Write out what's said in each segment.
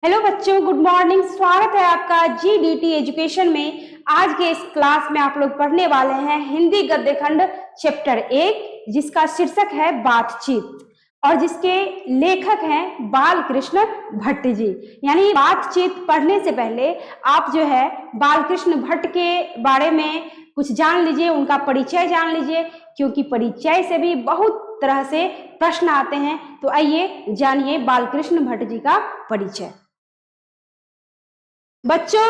Hello बच्चों, good morning. स्वागत है आपका जीडीटी एजुकेशन में। आज के इस क्लास में आप लोग पढ़ने वाले हैं हिंदी गद्य खंड चैप्टर 1, जिसका शीर्षक है बातचीत और जिसके लेखक हैं बालकृष्ण भट्ट जी। यानी बातचीत पढ़ने से पहले आप जो है बालकृष्ण भट्ट के बारे में कुछ जान लीजिए, उनका परिचय जान लीजिए, क्योंकि परिचय से भी बहुत तरह से प्रश्न आते हैं। तो आइए जानिए बालकृष्ण भट्ट जी का परिचय। बच्चों,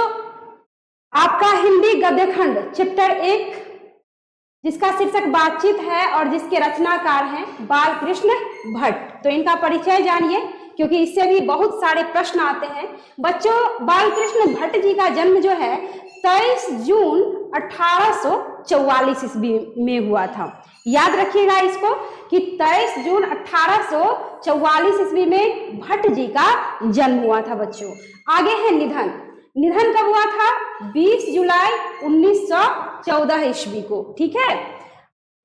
आपका हिंदी गद्य खंड चैप्टर 1, जिसका शीर्षक बातचीत है और जिसके रचनाकार हैं बालकृष्ण भट्ट। तो इनका परिचय जानिए, क्योंकि इससे भी बहुत सारे प्रश्न आते हैं। बच्चों, बालकृष्ण भट्ट जी का जन्म जो है 23 जून 1844 ईस्वी में हुआ था। याद रखिएगा इसको कि 23 जून 1844 ईस्वी में भट्ट जी का जन्म हुआ था। बच्चों, आगे है निधन कब हुआ था? 20 जुलाई 1914 ईस्वी को। ठीक है।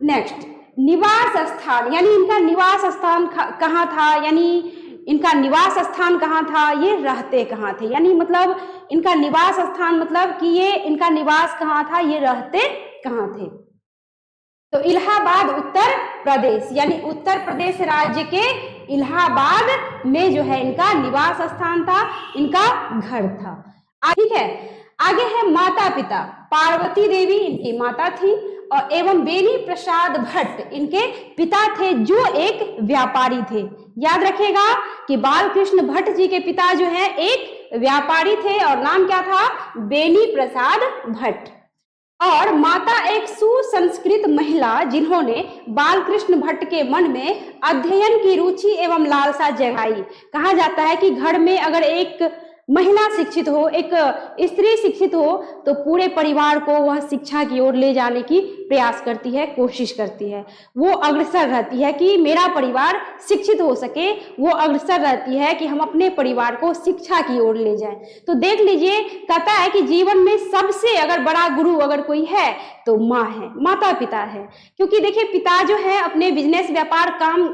नेक्स्ट, निवास स्थान, यानी इनका निवास स्थान कहाँ था, यानी इनका निवास स्थान कहाँ था, ये रहते कहाँ थे, यानी मतलब इनका निवास स्थान मतलब कि ये इनका निवास कहाँ था, ये रहते कहाँ थे। तो इलाहाबाद उत्तर प्रदेश, यानी उत्तर प्रदेश राज्य के इलाहाबाद में जो है इनका निवास स्थान था, इनका घर था। ठीक है। आगे है माता पिता। पार्वती देवी इनकी माता थी और एवं बेनी प्रसाद भट्ट इनके पिता थे, जो एक व्यापारी थे। याद रखिएगा कि बालकृष्ण भट्ट जी के पिता जो है एक व्यापारी थे और नाम क्या था? बेनी प्रसाद भट्ट। और माता एक सुसंस्कृत महिला, जिन्होंने बालकृष्ण भट्ट के मन में अध्ययन की रुचि एवं लालसा जगाई। कहा जाता है कि घर में अगर एक महिला शिक्षित हो, एक स्त्री शिक्षित हो, तो पूरे परिवार को वह शिक्षा की ओर ले जाने की प्रयास करती है, कोशिश करती है। वो अग्रसर रहती है कि मेरा परिवार शिक्षित हो सके, वो अग्रसर रहती है कि हम अपने परिवार को शिक्षा की ओर ले जाएं। तो देख लीजिए, कहता है कि जीवन में सबसे अगर बड़ा गुरु अगर कोई है तो माँ है, माता पिता है। क्योंकि देखिए, पिता जो है अपने बिजनेस व्यापार काम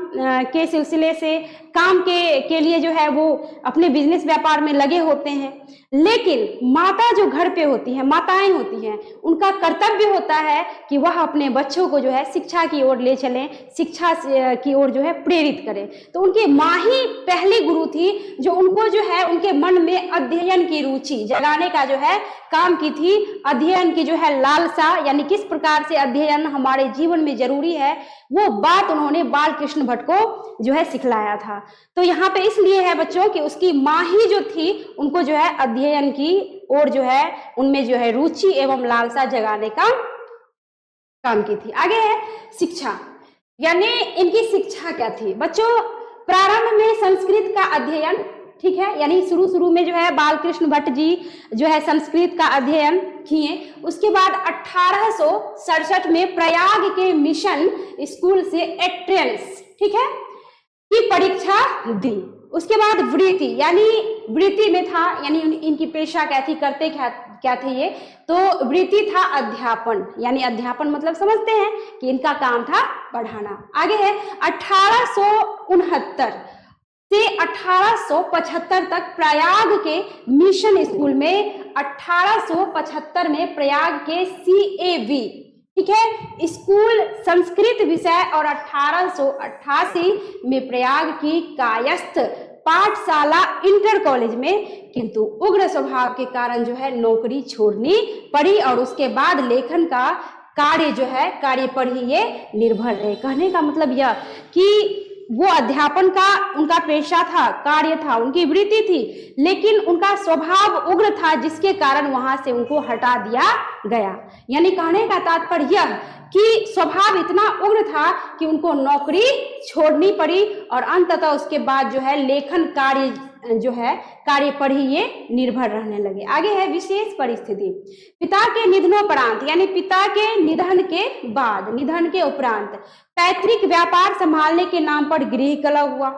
के सिलसिले से काम के लिए जो है वो अपने बिजनेस व्यापार में लगे होते हैं, लेकिन माता जो घर पे होती है, माताएं होती हैं, उनका कर्तव्य होता है कि वह अपने बच्चों को जो है शिक्षा की ओर ले चलें, शिक्षा की ओर जो है प्रेरित करें। तो उनकी माँ ही पहली गुरु थी, जो उनको जो है उनके मन में अध्ययन की रुचि जगाने का जो है काम की थी। अध्ययन की जो है लालसा, यानी किस प्रकार से अध्ययन हमारे जीवन में जरूरी है, वो बात उन्होंने बालकृष्ण भट्ट को जो है सिखलाया था। तो यहाँ पे इसलिए है बच्चों कि उसकी माँ ही जो थी उनको जो है अध्ययन की ओर जो है उनमें जो है रुचि एवं लालसा जगाने का काम की थी। आगे है शिक्षा, यानी इनकी शिक्षा क्या थी। बच्चों, प्रारंभ में संस्कृत का अध्ययन, ठीक है, यानी शुरू में जो है बालकृष्ण भट्ट जी जो है संस्कृत का अध्ययन किए। उसके बाद 1867 में प्रयाग के मिशन स्कूल से एंट्रेंस, ठीक है, की परीक्षा दी। उसके बाद वृत्ति, यानी वृत्ति में था, यानी इनकी पेशा क्या थी, करते क्या थे ये, तो वृत्ति था अध्यापन, यानी अध्यापन मतलब समझते हैं कि इनका काम था पढ़ाना। आगे है 1869 से 1875 तक प्रयाग के मिशन स्कूल में, 1875 में प्रयाग के CAV, ठीक है, स्कूल संस्कृत विषय, और 1888 में प्रयाग की कायस्थ पाठशाला इंटर कॉलेज में, किंतु उग्र स्वभाव के कारण जो है नौकरी छोड़नी पड़ी और उसके बाद लेखन का कार्य जो है कार्य पर ही ये निर्भर रहे। कहने का मतलब यह कि वो अध्यापन का उनका पेशा था, कार्य था, उनकी वृत्ति थी, लेकिन उनका स्वभाव उग्र था, जिसके कारण वहां से उनको हटा दिया गया। यानी कहने का तात्पर्य यह कि स्वभाव इतना उग्र था कि उनको नौकरी छोड़नी पड़ी और अंततः उसके बाद जो है लेखन कार्य जो है कार्य पर ही ये निर्भर रहने लगे। आगे है विशेष परिस्थिति। पिता के निधनोपरांत, यानी पिता के निधन के बाद, निधन के उपरांत पैतृक व्यापार संभालने के नाम पर गृह कलह हुआ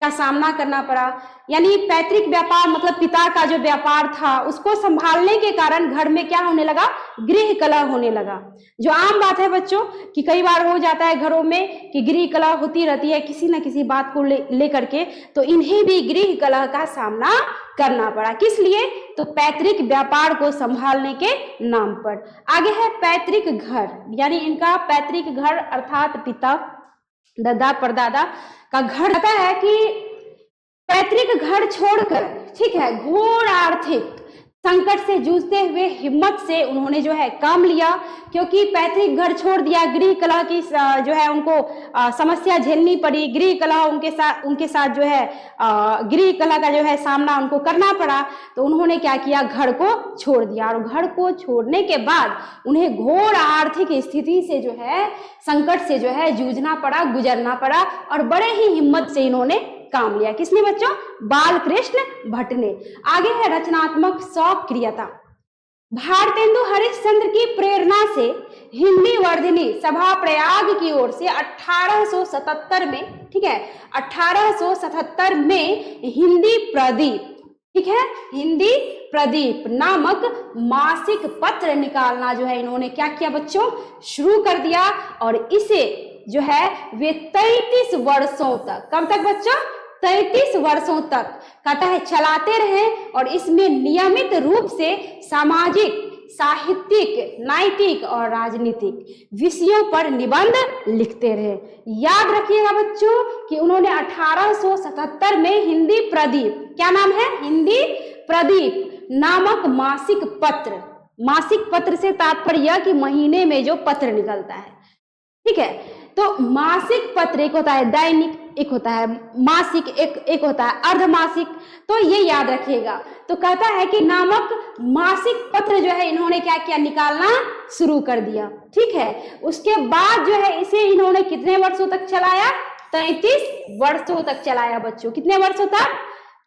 का सामना करना पड़ा। यानी पैतृक व्यापार मतलब पिता का जो व्यापार था उसको संभालने के कारण घर में क्या होने लगा, गृह कलह होने लगा। जो आम बात है बच्चों कि कई बार हो जाता है घरों में कि गृह कलह होती रहती है किसी न किसी बात को लेकर के, तो इन्हें भी गृह कलह का सामना करना पड़ा। किस लिए? तो पैतृक व्यापार को संभालने के नाम पर। आगे है पैतृक घर, यानी इनका पैतृक घर अर्थात पिता दादा परदादा का घर। कहता है कि पैतृक घर छोड़कर, ठीक है, घोर आर्थिक संकट से जूझते हुए हिम्मत से उन्होंने जो है काम लिया, क्योंकि पैतृक घर छोड़ दिया, गृह कलह की जो है उनको समस्या झेलनी पड़ी, गृह कलह उनके साथ जो है गृह कलह का जो है सामना उनको करना पड़ा। तो उन्होंने क्या किया, घर को छोड़ दिया, और घर को छोड़ने के बाद उन्हें घोर आर्थिक स्थिति से जो है, संकट से जो है जूझना पड़ा, गुजरना पड़ा, और बड़े ही हिम्मत से इन्होंने काम लिया। किसने बच्चों? बालकृष्ण भट्ट ने। आगे है रचनात्मक सक्रियता। भारतेंदु हरिश्चंद्र की प्रेरणा से हिंदी वर्धिनी सभा प्रयाग की ओर से 1877 में, ठीक है, 1877 में हिंदी प्रदीप, ठीक है, हिंदी प्रदीप नामक मासिक पत्र निकालना जो है इन्होंने क्या किया बच्चों, शुरू कर दिया। और इसे जो है वे 33 वर्षों तक, कब तक बच्चों? 33 वर्षों तक कहता है चलाते रहे, और इसमें नियमित रूप से सामाजिक, साहित्यिक, नैतिक और राजनीतिक विषयों पर निबंध लिखते रहे। याद रखिएगा बच्चों कि उन्होंने 1877 में हिंदी प्रदीप, क्या नाम है? हिंदी प्रदीप नामक मासिक पत्र, मासिक पत्र से तात्पर्य कि महीने में जो पत्र निकलता है, ठीक है, तो मासिक पत्र एक होता है दैनिक, एक होता है मासिक, एक होता है अर्धमासिक, तो ये याद रखिएगा। तो कहता है कि नामक मासिक पत्र जो है इन्होंने क्या किया, निकालना शुरू कर दिया, ठीक है। उसके बाद जो है इसे इन्होंने कितने वर्षों तक चलाया? 33 वर्षों तक चलाया बच्चों। कितने वर्षों तक?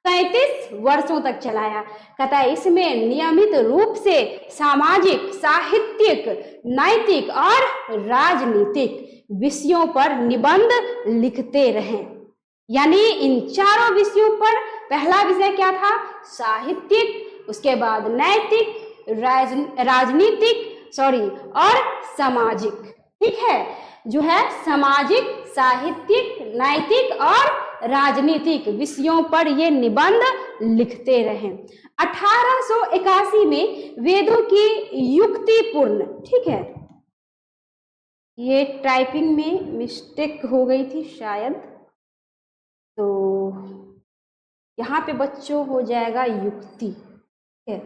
33 वर्षों तक चलाया। कहता है इसमें नियमित रूप से सामाजिक, साहित्यिक, नैतिक और राजनीतिक विषयों पर निबंध लिखते रहे। यानी इन चारों विषयों पर, पहला विषय क्या था? साहित्यिक, उसके बाद नैतिक, राजनीतिक और सामाजिक, ठीक है, जो है सामाजिक, साहित्यिक, नैतिक और राजनीतिक विषयों पर ये निबंध लिखते रहे। 1881 में वेदों की युक्तिपूर्ण, ठीक है, ये टाइपिंग में मिस्टेक हो गई थी शायद, तो यहाँ पे बच्चों हो जाएगा युक्ति, ठीक है,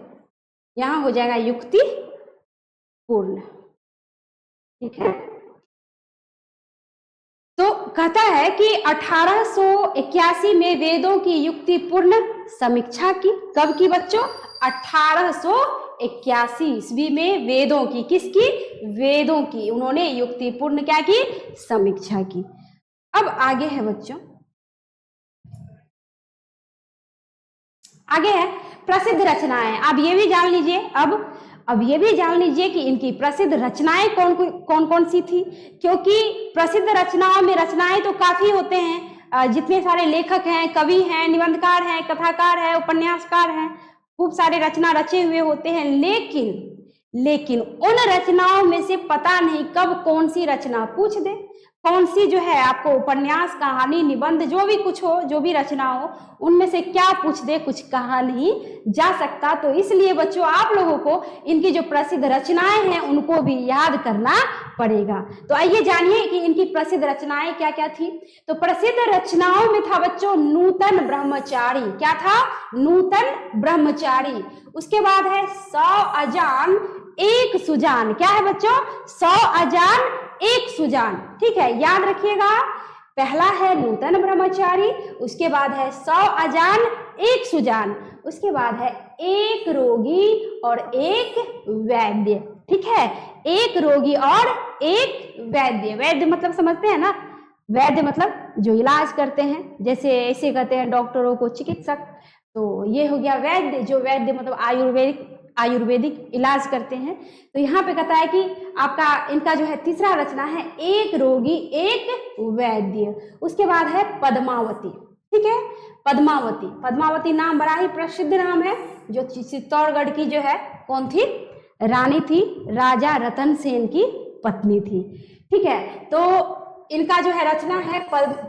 यहाँ हो जाएगा युक्ति पूर्ण, ठीक है। तो कहता है कि 1881 में वेदों की युक्तिपूर्ण समीक्षा की। कब की बच्चों? 1881 ईस्वी में वेदों की, किसकी? वेदों की उन्होंने युक्तिपूर्ण क्या की? समीक्षा की। अब आगे है बच्चों, आगे है प्रसिद्ध रचनाएं। अब ये भी जान लीजिए, अब ये भी जान लीजिए कि इनकी प्रसिद्ध रचनाएं कौन कौन सी थी, क्योंकि प्रसिद्ध रचनाओं में रचनाएं तो काफी होते हैं, जितने सारे लेखक हैं, कवि हैं, निबंधकार हैं, कथाकार हैं, उपन्यासकार हैं, खूब सारे रचना रचे हुए होते हैं। लेकिन उन रचनाओं में से पता नहीं कब कौन सी रचना पूछ दे, कौन सी जो है आपको उपन्यास, कहानी, निबंध, जो भी कुछ हो, जो भी रचना हो, उनमें से क्या पूछ दे, कुछ कहा नहीं जा सकता। तो इसलिए बच्चों आप लोगों को इनकी जो प्रसिद्ध रचनाएं हैं उनको भी याद करना पड़ेगा। तो आइए जानिए कि इनकी प्रसिद्ध रचनाएं क्या क्या थी। तो प्रसिद्ध रचनाओं में था बच्चों नूतन ब्रह्मचारी। क्या था? नूतन ब्रह्मचारी। उसके बाद है 100 अजान एक सुजान। क्या है बच्चों? 100 अजान एक सुजान, ठीक है, याद रखिएगा। पहला है नूतन ब्रह्मचारी, उसके बाद है 100 अजान एक सुजान, उसके बाद है एक रोगी और एक वैद्य, ठीक है, एक रोगी और एक वैद्य। वैद्य मतलब समझते हैं ना, वैद्य मतलब जो इलाज करते हैं, जैसे ऐसे कहते हैं डॉक्टरों को चिकित्सक, तो ये हो गया वैद्य, जो वैद्य मतलब आयुर्वेदिक इलाज करते हैं। तो यहाँ पे कहता है कि आपका इनका जो है तीसरा रचना है एक रोगी एक वैद्य। उसके बाद है पद्मावती, ठीक है, पद्मावती नाम बड़ा ही प्रसिद्ध नाम है, जो चित्तौड़गढ़ की जो है कौन थी? रानी थी, राजा रतन सेन की पत्नी थी, ठीक है। तो इनका जो है रचना है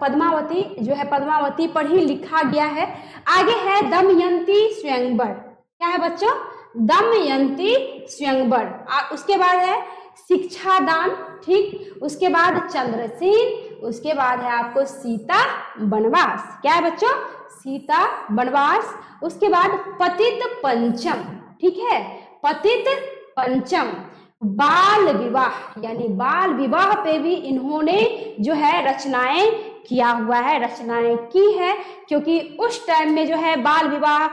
पद्मावती, जो है पद्मावती पर ही लिखा गया है। आगे है दमयंती स्वयंवर। क्या है बच्चों? दमयंती स्वयंवर। उसके बाद है शिक्षादान, ठीक। उसके बाद चंद्रसेन, उसके बाद है आपको सीता वनवास। क्या है बच्चों? सीता वनवास। उसके बाद पतित पंचम, ठीक है, पतित पंचम। बाल विवाह, यानी बाल विवाह पे भी इन्होंने जो है रचनाएं किया हुआ है, रचनाएं की है, क्योंकि उस टाइम में जो है बाल विवाह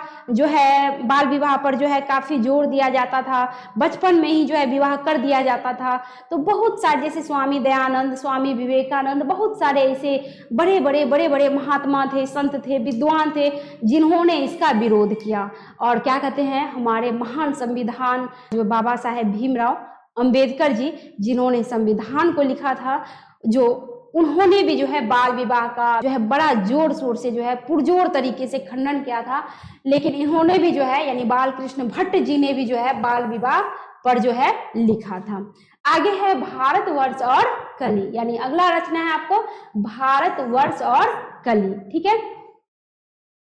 पर जो है काफी जोर दिया जाता था, बचपन में ही जो है विवाह कर दिया जाता था। तो बहुत सारे, जैसे स्वामी दयानंद, स्वामी विवेकानंद, बहुत सारे ऐसे बड़े बड़े महात्मा थे, संत थे, विद्वान थे, जिन्होंने इसका विरोध किया। और क्या कहते हैं, हमारे महान संविधान जो बाबा साहेब भीमराव अंबेडकर जी, जिन्होंने संविधान को लिखा था, जो उन्होंने भी जो है बाल विवाह का जो है बड़ा जोर शोर से जो है पुरजोर तरीके से खंडन किया था। लेकिन इन्होंने भी जो है, यानी बाल कृष्ण भट्ट जी ने भी जो है बाल विवाह पर जो है लिखा था। आगे है भारतवर्ष और कली, यानी अगला रचना है आपको भारतवर्ष और कली, ठीक है।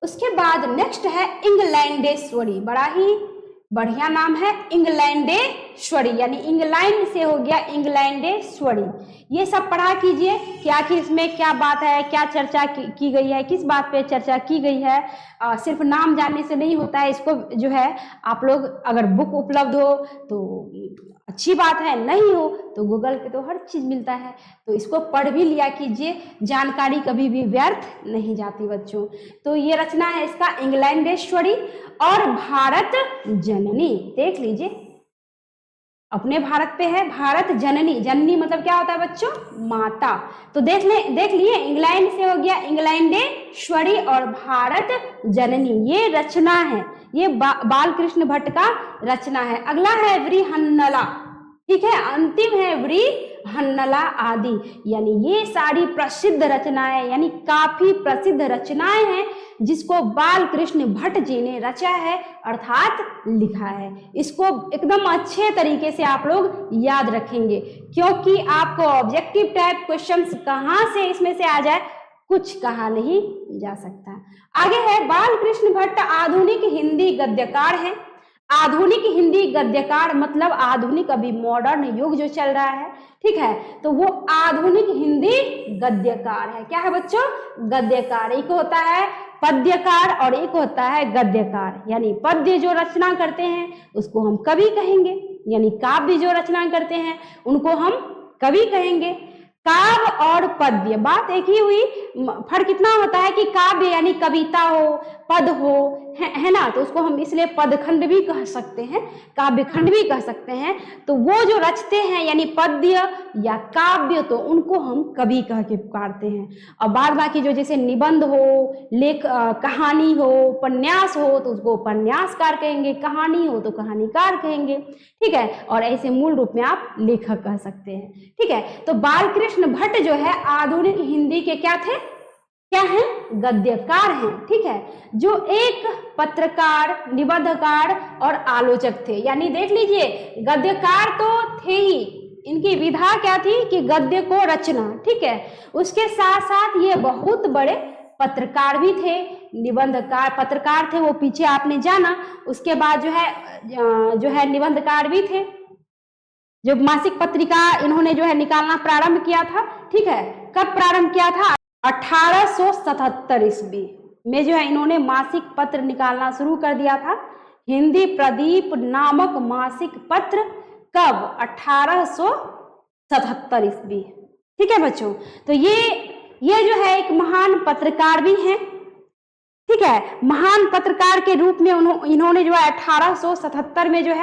उसके बाद नेक्स्ट है इंग्लैंडेश्वरी। बड़ा ही बढ़िया नाम है इंग्लैंडेश्वरी, यानी इंग्लैंड से हो गया इंग्लैंडेश्वरी। ये सब पढ़ा कीजिए कि आखिर इसमें क्या बात है, क्या चर्चा की गई है, किस बात पे चर्चा की गई है। सिर्फ नाम जानने से नहीं होता है, इसको जो है आप लोग, अगर बुक उपलब्ध हो तो अच्छी बात है, नहीं हो तो गूगल पे तो हर चीज मिलता है, तो इसको पढ़ भी लिया कीजिए, जानकारी कभी भी व्यर्थ नहीं जाती बच्चों। तो ये रचना है इसका इंग्लैंडेश्वरी और भारत जननी। देख लीजिए, अपने भारत पे है भारत जननी। जननी मतलब क्या होता है बच्चों? माता। तो देख लिए, इंग्लैंड से हो गया इंग्लैंडेश्वरी और भारत जननी, ये रचना है, ये बाल कृष्ण भट्ट का रचना है। अगला है वृहन्नला, ठीक है, अंतिम है वृहन्नला आदि, यानी ये सारी प्रसिद्ध रचनाएं, यानी काफी प्रसिद्ध रचनाएं हैं जिसको बाल कृष्ण भट्ट जी ने रचा है, अर्थात लिखा है। इसको एकदम अच्छे तरीके से आप लोग याद रखेंगे, क्योंकि आपको ऑब्जेक्टिव टाइप क्वेश्चंस कहाँ से इसमें से आ जाए, कुछ कहा नहीं जा सकता। आगे है बाल कृष्ण भट्ट आधुनिक हिंदी गद्यकार है। आधुनिक हिंदी गद्यकार मतलब आधुनिक, अभी मॉडर्न युग जो चल रहा है, ठीक है, तो वो आधुनिक हिंदी गद्यकार है। क्या है बच्चों? गद्यकार। एक होता है पद्यकार और एक होता है गद्यकार, यानी पद्य जो रचना करते हैं उसको हम कवि कहेंगे, यानी काव्य जो रचना करते हैं उनको हम कवि कहेंगे। काव्य और पद्य बात एक ही हुई, फर्क कितना होता है कि काव्य यानी कविता हो, पद हो, है ना, तो उसको हम इसलिए पदखंड भी कह सकते हैं, काव्य खंड भी कह सकते हैं। तो वो जो रचते हैं यानी पद्य या काव्य, तो उनको हम कवि कह के पुकारते हैं। और बाद बाकी जो जैसे निबंध हो, कहानी हो, उपन्यास हो तो उसको उपन्यासकार कहेंगे, कहानी हो तो कहानीकार कहेंगे, ठीक है। और ऐसे मूल रूप में आप लेखक कह सकते हैं, ठीक है। तो बाल कृष्ण भट्ट जो है आधुनिक हिंदी के क्या थे? क्या है? गद्यकार हैं, ठीक है, जो एक पत्रकार, निबंधकार और आलोचक थे। यानी देख लीजिए, गद्यकार तो थे ही, इनकी विधा क्या थी कि गद्य को रचना, ठीक है। उसके साथ साथ ये बहुत बड़े पत्रकार भी थे, निबंधकार, पत्रकार थे वो पीछे आपने जाना। उसके बाद जो है निबंधकार भी थे, जो मासिक पत्रिका इन्होंने जो है निकालना प्रारंभ किया था, ठीक है। कब प्रारंभ किया था? 1877 ईस्वी में जो है इन्होंने मासिक पत्र निकालना शुरू कर दिया था, हिंदी प्रदीप नामक मासिक पत्र। कब? 1877 ईस्वी, ठीक है बच्चों। तो ये जो है एक महान पत्रकार भी हैं, ठीक है। महान पत्रकार के रूप में इन्होंने जो है 1877 में जो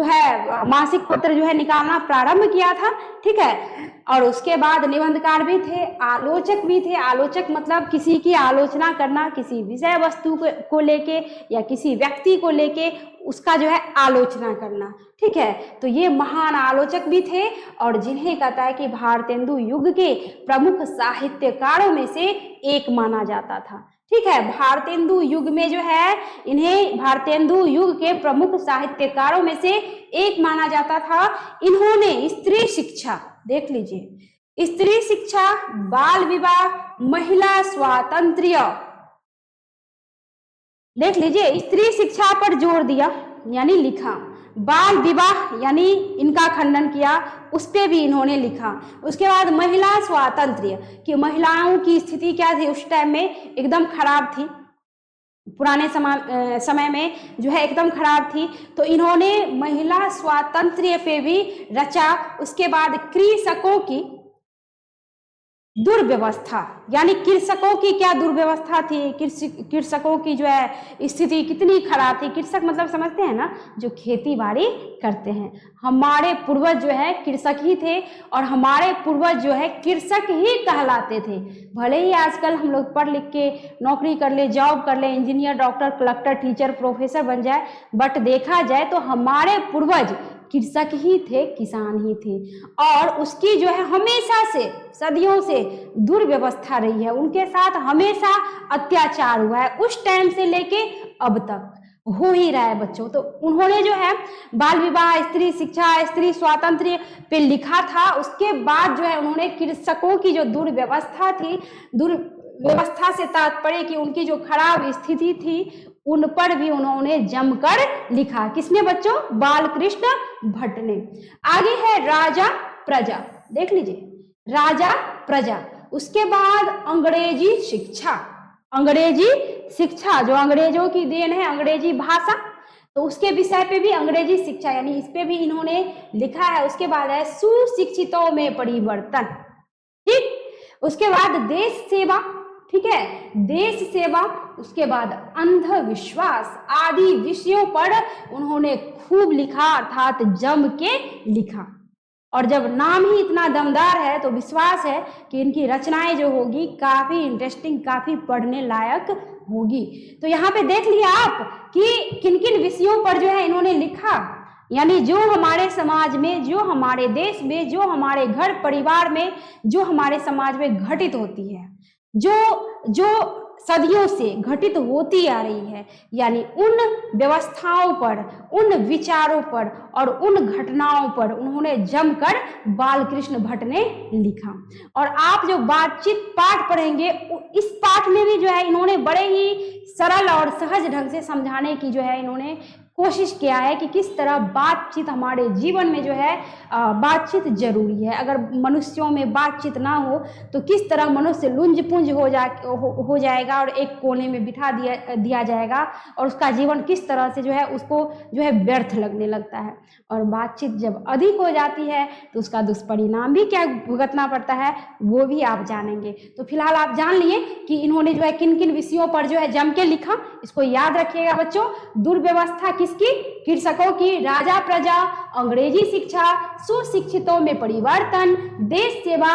है मासिक पत्र जो है निकालना प्रारंभ किया था, ठीक है। और उसके बाद निबंधकार भी थे, आलोचक भी थे। आलोचक मतलब किसी की आलोचना करना, किसी विषय वस्तु को लेके या किसी व्यक्ति को लेके उसका जो है आलोचना करना, ठीक है। तो ये महान आलोचक भी थे और जिन्हें कहता है कि भारतेंदु युग के प्रमुख साहित्यकारों में से एक माना जाता था, ठीक है। भारतेंदु युग में जो है इन्हें भारतेंदु युग के प्रमुख साहित्यकारों में से एक माना जाता था। इन्होंने स्त्री शिक्षा, देख लीजिए, स्त्री शिक्षा, बाल विवाह, महिला स्वातंत्र्य। देख लीजिए, स्त्री शिक्षा पर जोर दिया यानी लिखा, बाल विवाह यानी इनका खंडन किया, उस पर भी इन्होंने लिखा। उसके बाद महिला स्वातंत्र्य कि महिलाओं की स्थिति क्या थी उस टाइम में, एकदम खराब थी, पुराने समय में जो है एकदम खराब थी, तो इन्होंने महिला स्वातंत्र्य पे भी रचा। उसके बाद कृषकों की दुर्व्यवस्था यानी कृषकों की क्या दुर्व्यवस्था थी, कृषकों की जो है स्थिति कितनी खराब थी। कृषक मतलब समझते हैं ना, जो खेती बाड़ी करते हैं। हमारे पूर्वज जो है कृषक ही थे और हमारे पूर्वज जो है कृषक ही कहलाते थे। भले ही आजकल हम लोग पढ़ लिख के नौकरी कर ले, जॉब कर ले, engineer, doctor, collector, teacher, professor बन जाए, बट देखा जाए तो हमारे पूर्वज कृषक ही थे, किसान ही थे। और उसकी जो है हमेशा से, सदियों से दुर्व्यवस्था रही है, उनके साथ हमेशा अत्याचार हुआ है, उस टाइम से लेके अब तक हो ही रहा है बच्चों। तो उन्होंने जो है बाल विवाह, स्त्री शिक्षा, स्त्री स्वातंत्र्य पे लिखा था। उसके बाद जो है उन्होंने कृषकों की जो दुर्व्यवस्था थी, दुर्व्यवस्था से तात्पर्य कि उनकी जो खराब स्थिति थी, उन पर भी उन्होंने जमकर लिखा। किसने बच्चों? बाल कृष्ण भट्ट ने। आगे है राजा प्रजा, देख लीजिए, राजा प्रजा। उसके बाद अंग्रेजी शिक्षा, अंग्रेजी शिक्षा जो अंग्रेजों की देन है, अंग्रेजी भाषा, तो उसके विषय पे भी अंग्रेजी शिक्षा यानी इस पे भी इन्होंने लिखा है। उसके बाद है सुशिक्षितों में परिवर्तन, ठीक। उसके बाद देश सेवा, ठीक है, देश सेवा। उसके बाद अंधविश्वास आदि विषयों पर उन्होंने खूब लिखा, अर्थात जम के लिखा। और जब नाम ही इतना दमदार है तो विश्वास है कि इनकी रचनाएं जो होगी काफी इंटरेस्टिंग, काफी पढ़ने लायक होगी। तो यहाँ पे देख लिया आप कि किन किन विषयों पर जो है इन्होंने लिखा, यानी जो हमारे समाज में, जो हमारे देश में, जो हमारे घर परिवार में, जो हमारे समाज में घटित होती है, जो सदियों से घटित होती आ रही है, यानी उन व्यवस्थाओं पर, उन विचारों पर और उन घटनाओं पर उन्होंने जमकर बाल कृष्ण भट्ट ने लिखा। और आप जो बातचीत पाठ पढ़ेंगे, इस पाठ में भी जो है इन्होंने बड़े ही सरल और सहज ढंग से समझाने की जो है इन्होंने कोशिश किया है कि किस तरह बातचीत हमारे जीवन में जो है बातचीत जरूरी है। अगर मनुष्यों में बातचीत ना हो तो किस तरह मनुष्य लुंज पुंज हो जाएगा और एक कोने में बिठा दिया जाएगा और उसका जीवन किस तरह से जो है उसको जो है व्यर्थ लगने लगता है। और बातचीत जब अधिक हो जाती है तो उसका दुष्परिणाम भी क्या भुगतना पड़ता है, वो भी आप जानेंगे। तो फिलहाल आप जान लिए कि इन्होंने जो है किन किन विषयों पर जो है जम के लिखा। इसको याद रखिएगा बच्चों। दुर्व्यवस्था किसकी? कृषकों की। राजा प्रजा, अंग्रेजी शिक्षा, सुशिक्षितों में परिवर्तन, देश सेवा,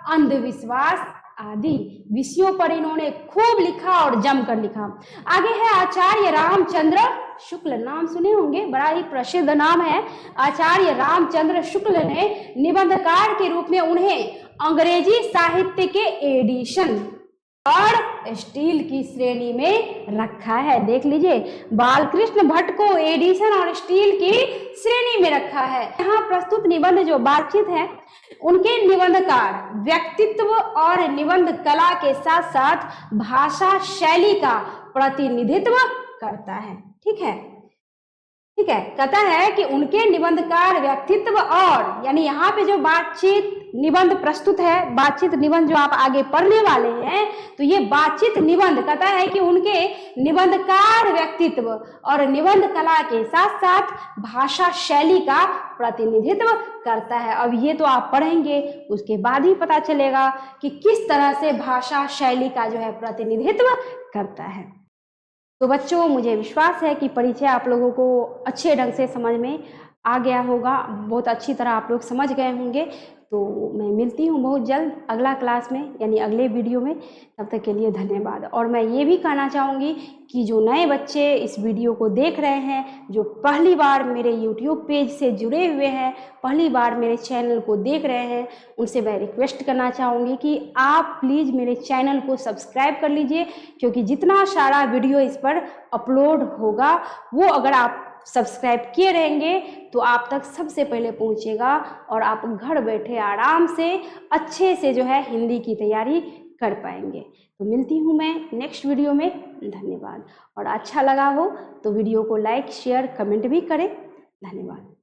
अंधविश्वास आदि विषयों पर इन्होंने खूब लिखा और जमकर लिखा। आगे है आचार्य रामचंद्र शुक्ल, नाम सुने होंगे, बड़ा ही प्रसिद्ध नाम है। आचार्य रामचंद्र शुक्ल ने निबंधकार के रूप में उन्हें अंग्रेजी साहित्य के एडिशन और स्टील की श्रेणी में रखा है। देख लीजिए, बालकृष्ण भट्ट को एडिशन और स्टील की श्रेणी में रखा है। यहाँ प्रस्तुत निबंध जो बातचीत है, उनके निबंधकार व्यक्तित्व और निबंध कला के साथ साथ भाषा शैली का प्रतिनिधित्व करता है। ठीक है, ठीक है, कहता है कि उनके निबंधकार व्यक्तित्व और, यानी यहाँ पे जो बातचीत निबंध प्रस्तुत है, बातचीत निबंध जो आप आगे पढ़ने वाले हैं, तो ये बातचीत निबंध कहता है कि उनके निबंधकार व्यक्तित्व और निबंध कला के साथ साथ भाषा शैली का प्रतिनिधित्व करता है। अब ये तो आप पढ़ेंगे, उसके बाद ही पता चलेगा कि किस तरह से भाषा शैली का जो है प्रतिनिधित्व करता है। तो बच्चों, मुझे विश्वास है कि परिचय आप लोगों को अच्छे ढंग से समझ में आ गया होगा, बहुत अच्छी तरह आप लोग समझ गए होंगे। तो मैं मिलती हूँ बहुत जल्द अगला क्लास में, यानी अगले वीडियो में। तब तक के लिए धन्यवाद। और मैं ये भी कहना चाहूँगी कि जो नए बच्चे इस वीडियो को देख रहे हैं, जो पहली बार मेरे YouTube पेज से जुड़े हुए हैं, पहली बार मेरे चैनल को देख रहे हैं, उनसे मैं रिक्वेस्ट करना चाहूँगी कि आप प्लीज़ मेरे चैनल को सब्सक्राइब कर लीजिए, क्योंकि जितना सारा वीडियो इस पर अपलोड होगा वो अगर आप सब्सक्राइब किए रहेंगे तो आप तक सबसे पहले पहुंचेगा और आप घर बैठे आराम से अच्छे से जो है हिंदी की तैयारी कर पाएंगे। तो मिलती हूँ मैं नेक्स्ट वीडियो में। धन्यवाद। और अच्छा लगा हो तो वीडियो को लाइक शेयर कमेंट भी करें। धन्यवाद।